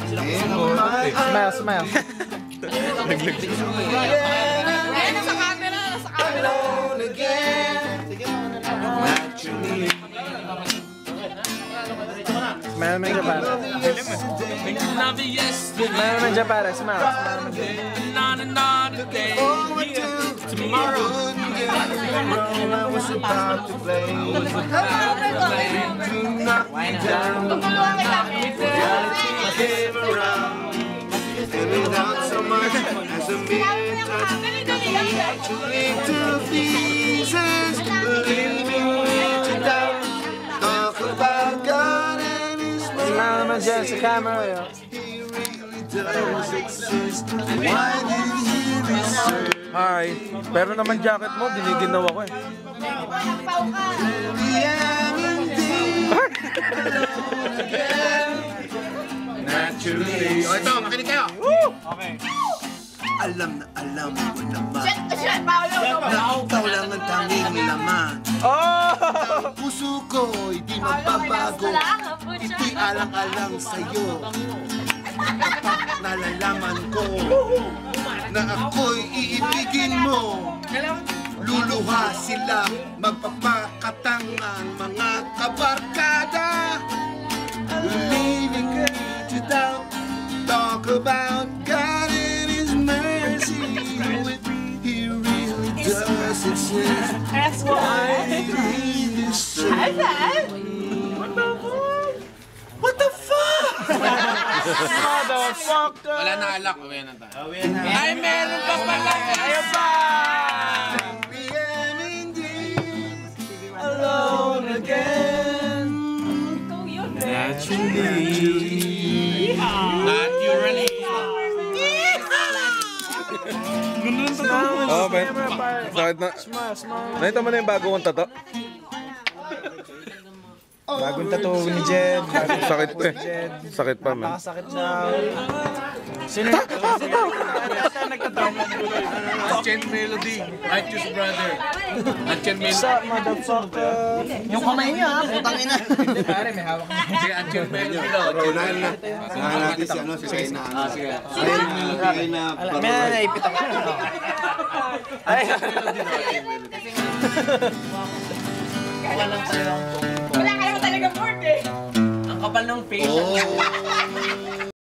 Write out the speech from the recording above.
Smile, smile. Nasa camera, nasa camera. Smile naman dyan pare. Smile naman dyan pare, smile. Smile naman dyan sa camera yun. Hi, pero naman jacket mo, giniginaw ako eh. Naturally. O ito, makinig kayo. Okay. Alam na alam ko naman Shit, Paolo. na ikaw lang ang tanging laman. Oh! Puso ko hindi magbabago, hindi alang-alang sa'yo. Nalalaman ko na ako'y iibigin mo. Luluha sila, magpapakatangan mga kabarkada. Leaving me to doubt, talk about God and His mercy. He really does exist. Why did He destroy? What the fuck? Motherfucker! Wala na alak, uwi na tayo. Ay, meron pa pala! Ayun pa! We am indeed alone again. Naturally. Naturally. Oh, Ben. Sakit na. Nakita mo na yung bago kong tato? Bagong tato ni Jed. Sakit pa eh. Sakit pa, man. Sakit na. Sino nagtatrauma? Ancient Melody. Righteous Brother. Ancient Melody. Sa motherfucker. Yung kamay niya ha, putang ina. Hindi pare, may hawak na. Si Ancient Melody daw. Unahan natin si ano, si Kaina. Sige. Kaina. May naipit ako. Ay. Wala ka naman talaga board eh. Ang kapal ng face. Oh.